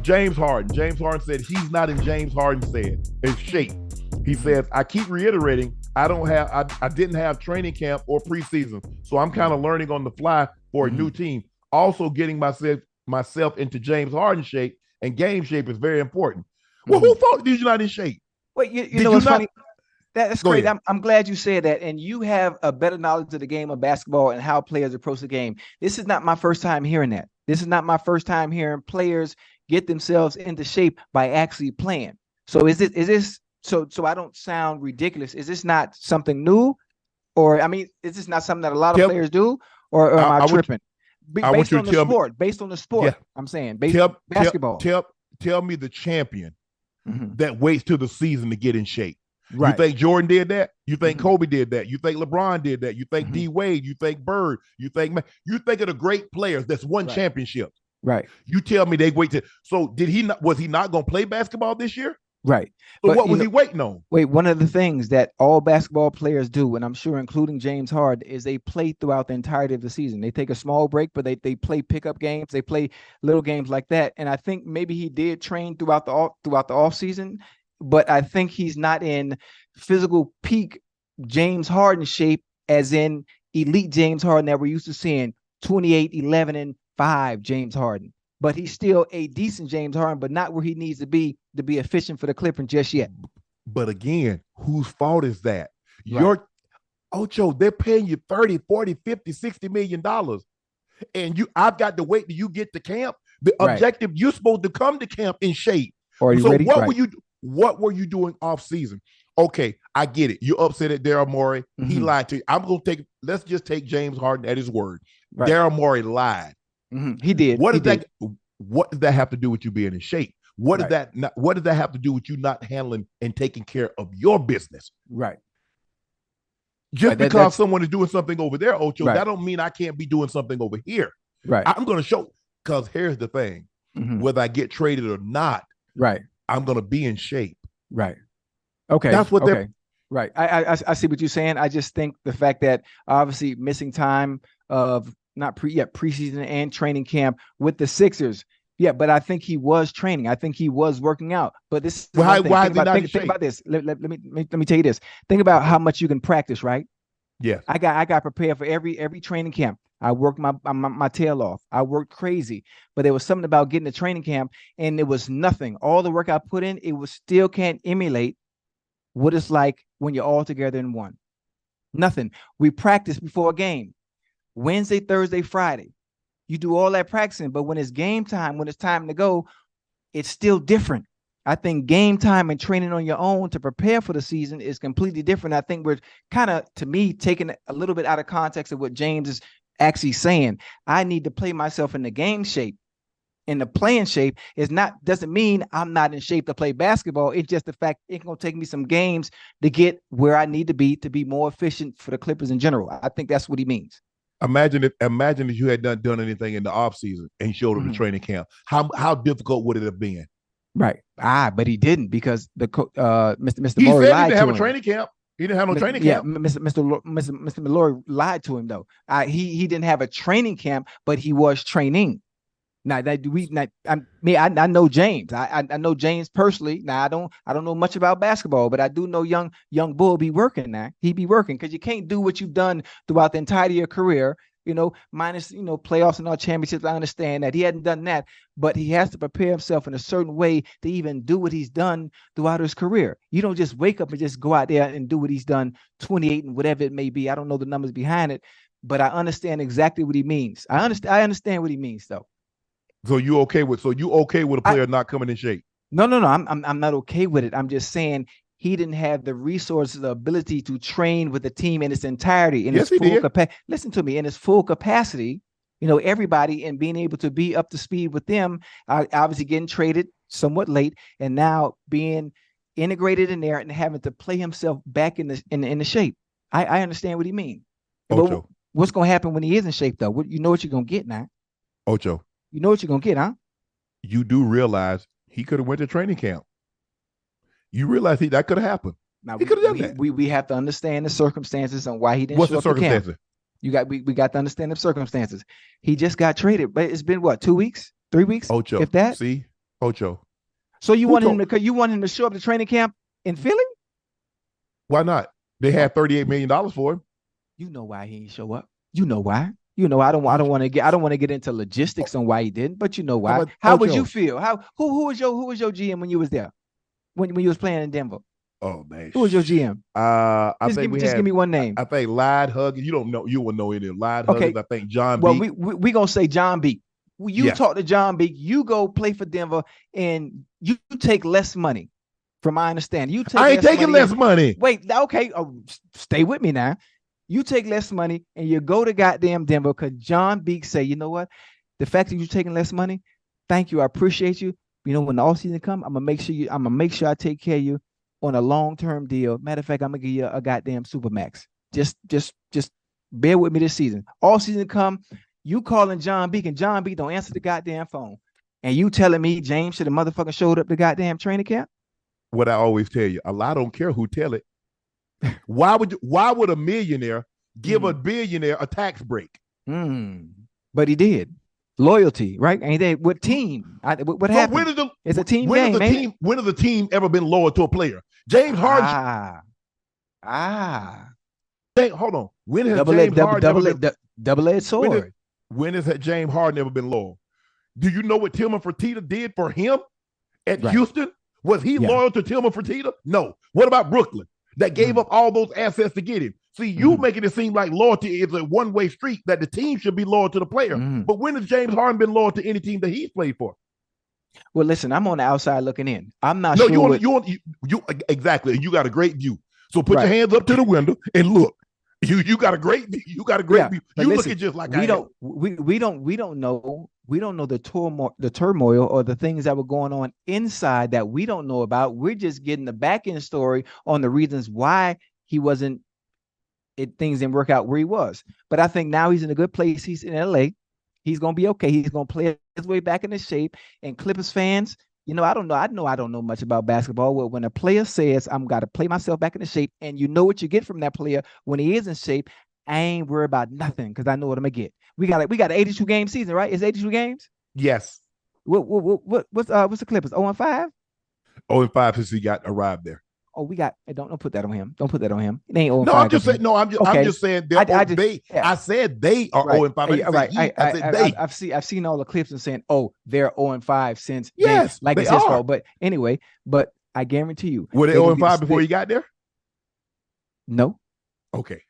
James Harden. James Harden said he's not in James Harden in shape. He says, I keep reiterating, I didn't have training camp or preseason. So I'm kind of learning on the fly for a new team. Also getting myself into James Harden shape and game shape is very important. Well, who thought you're not in shape? Wait, you know what's funny? That's great. I'm glad you said that. And you have a better knowledge of the game of basketball and how players approach the game. This is not my first time hearing that. This is not my first time hearing players get themselves into shape by actually playing. So is this so I don't sound ridiculous? Is this not something new? Or I mean, is this not something that a lot of players do? Or am I tripping? Based on the sport, yeah. I'm saying based on basketball. Tell me the champion that waits till the season to get in shape. Right. You think Jordan did that? You think Kobe did that? You think LeBron did that? You think D Wade? You think Bird? You think of the great players that's won championships. Right. You tell me they wait to. So was he not going to play basketball this year? Right. So what was he waiting on? Wait, one of the things that all basketball players do, and I'm sure including James Harden, is they play throughout the entirety of the season. They take a small break, but they play pickup games. They play little games like that. And I think maybe he did train throughout the off season, but I think he's not in physical peak James Harden shape, as in elite James Harden that we're used to seeing, 28, 11, and 5 James Harden. But he's still a decent James Harden, but not where he needs to be efficient for the Clippers just yet. But again, whose fault is that? Right. Ocho, they're paying you 30, 40, 50, 60 million dollars. And I've got to wait till you get to camp. The objective, you're supposed to come to camp in shape. Are you ready? What were you doing off season? Okay, I get it. You're upset at Daryl Morey. He lied to you. Let's just take James Harden at his word. Right. Daryl Morey lied. He did. What does that have to do with you being in shape? What does that have to do with you not handling and taking care of your business? Right. Just because someone is doing something over there, Ocho, that don't mean I can't be doing something over here. Right. I'm going to show, because here's the thing. Whether I get traded or not, I'm going to be in shape. Right. Okay. That's what they're. Right. I see what you're saying. I just think the fact that obviously missing time of not preseason and training camp with the Sixers. Yeah, but I think he was training. I think he was working out. But this is why is he not in shape? Think about this. Let me tell you this. Think about how much you can practice, right? Yeah. I got prepared for every training camp. I worked my tail off. I worked crazy. But there was something about getting to training camp, and it was nothing. All the work I put in, it was still can't emulate what it's like when you're all together in one. Nothing. We practice before a game. Wednesday, Thursday, Friday. You do all that practicing, but when it's game time, when it's time to go, it's still different. I think game time and training on your own to prepare for the season is completely different. I think we're kind of, to me, taking a little bit out of context of what James is actually saying. I need to play myself in the game shape. And the playing shape doesn't mean I'm not in shape to play basketball. It's just the fact it's going to take me some games to get where I need to be more efficient for the Clippers in general. I think that's what he means. Imagine if you had not done anything in the off season and showed up to training camp. How difficult would it have been? Right. But he didn't, because the Mr. He Morey said lied he didn't to have him. a training camp. He didn't have no training camp. Yeah, Mr. Malloy lied to him though. He didn't have a training camp, but he was training. Now I know James. I know James personally. Now I don't know much about basketball, but I do know young Bull be working now. He be working, because you can't do what you've done throughout the entirety of your career, minus playoffs and all championships. I understand that he hadn't done that, but he has to prepare himself in a certain way to even do what he's done throughout his career. You don't just wake up and just go out there and do what he's done, 28 and whatever it may be. I don't know the numbers behind it, but I understand exactly what he means. I understand what he means though. So you okay with a player not coming in shape? No. I'm not okay with it. I'm just saying he didn't have the resources, the ability to train with the team in its entirety, in its full capacity. Listen to me, in its full capacity. Everybody, and being able to be up to speed with them. Obviously getting traded somewhat late, and now being integrated in there and having to play himself back in the shape. I understand what he means. But what's going to happen when he is in shape though? You know what you're going to get now. Ocho. You know what you're going to get, huh? You do realize he could have went to training camp. You realize that could have happened. Now, he could have done that. We have to understand the circumstances and why he didn't show up to camp. We got to understand the circumstances. He just got traded, but it's been what, 2 weeks, 3 weeks? Ocho, if that. See, Ocho. So you Who want told- him to show up to training camp in Philly? Why not? They had $38 million for him. You know why he didn't show up. You know why. You know, I don't want to get into logistics on why he didn't, but you know why. How would you feel? Who was your GM when you was there? When you was playing in Denver? Oh man. Who was your GM? Just give me one name. I think Lied Huggins. You don't know, you wouldn't know any of Lied Huggins. I think John Well, Beek. we gonna say John Beek. You talk to John Beek, you go play for Denver, and you take less money. From my understanding, I ain't taking less money. Wait, okay. Stay with me now. You take less money and you go to goddamn Denver because John Beek say, you know what? The fact that you're taking less money, thank you. I appreciate you. You know, when the off season come, I'm gonna make sure I take care of you on a long-term deal. Matter of fact, I'm gonna give you a goddamn supermax. Just bear with me this season. All season come, you calling John Beek and John Beek don't answer the goddamn phone. And you telling me James should have motherfucking showed up to goddamn training camp? What I always tell you, a lot don't care who tell it. Why would a millionaire give a billionaire a tax break? But he did. Loyalty, right? Ain't they what team? What happened? It's a team game. When has the team ever been loyal to a player? James Harden. Hold on. When has James Harden double-edged sword? When has James Harden ever been loyal? Do you know what Tillman Fertitta did for him at Houston? Was he loyal to Tillman Fertitta? No. What about Brooklyn that gave up all those assets to get him? See, you making it seem like loyalty is a one-way street, that the team should be loyal to the player. But when has James Harden been loyal to any team that he's played for? Well, listen, I'm on the outside looking in. I'm not sure. No, you exactly. You got a great view. So put your hands up to the window and look. You got a great view. You got a great view. You looking just like we don't know. We don't know the turmoil or the things that were going on inside that we don't know about. We're just getting the back end story on the reasons why he wasn't. Things didn't work out where he was. But I think now he's in a good place. He's in LA. He's gonna be okay. He's gonna play his way back into shape. And Clippers fans, I don't know. I don't know much about basketball. Well, when a player says, I'm got to play myself back into shape, and you know what you get from that player when he is in shape, I ain't worried about nothing because I know what I'm gonna get. We got an 82 game season, right? It's 82 games. Yes. What's the Clippers? 0-5? 0-5 since he got arrived there. Oh, we got. Don't put that on him. Don't put that on him. It ain't 0-5. No, I'm just saying. No, I'm just saying. I said they are 0-5. Right. I said they. I've seen all the clips and saying, oh, they're 0-5 since. Yes, like it's his fault. But anyway, I guarantee you, were they 0-5 before you got there? No. Okay.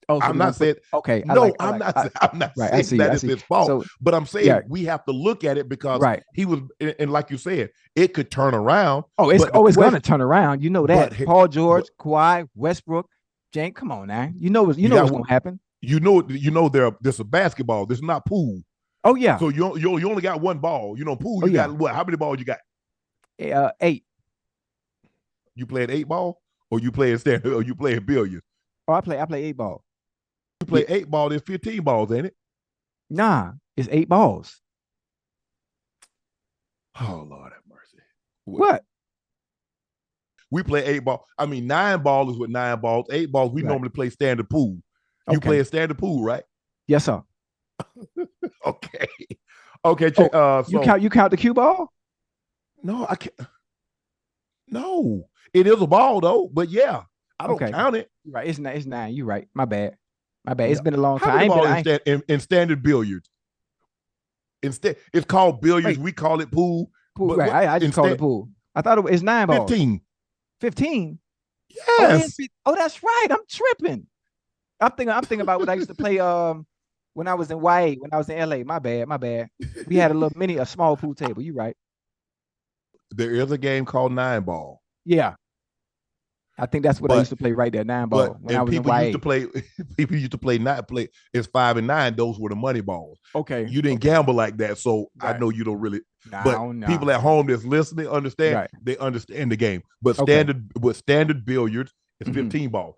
Oh, so I'm not saying. Okay. I'm not saying that is his fault. So, but I'm saying we have to look at it because he was, and like you said, it could turn around. Oh, it's always going to turn around. You know that. Paul George, Kawhi, Westbrook, Jane. Come on now. You know what's going to happen. You know there's a basketball. There's not pool. Oh yeah. So you only got one ball. Pool. You got what? How many balls you got? 8. You playing 8 ball, or you playing standard, or you playing billiards? Oh, I play 8 ball. You play 8 ball, there's 15 balls, ain't it? Nah, it's 8 balls. Oh, Lord have mercy. What? We play 8 ball. 9 ball is with 9 balls. 8 balls, we normally play standard pool. You play a standard pool, right? Yes, sir. Okay. Okay. So you count the cue ball? No, I can't. No, it is a ball though. But yeah, I don't count it. Right, it's 9. You're right. My bad. It's been a long time. In standard billiards. Instead, it's called billiards. We call it pool. Pool, right. I just call it pool. I thought it's 9 balls. 15. Yes. Oh, that's right. I'm tripping. I'm thinking about what I used to play when I was in YA, when I was in LA. My bad. We had a small pool table. You right. There is a game called 9 ball. Yeah. I think that's what I used to play right there, 9 ball. When I was in YA. People used to play it's 5 and 9. Those were the money balls. Okay. You didn't gamble like that, so I know you don't really. People at home that's listening understand. Right. They understand the game. But standard billiards is 15 balls.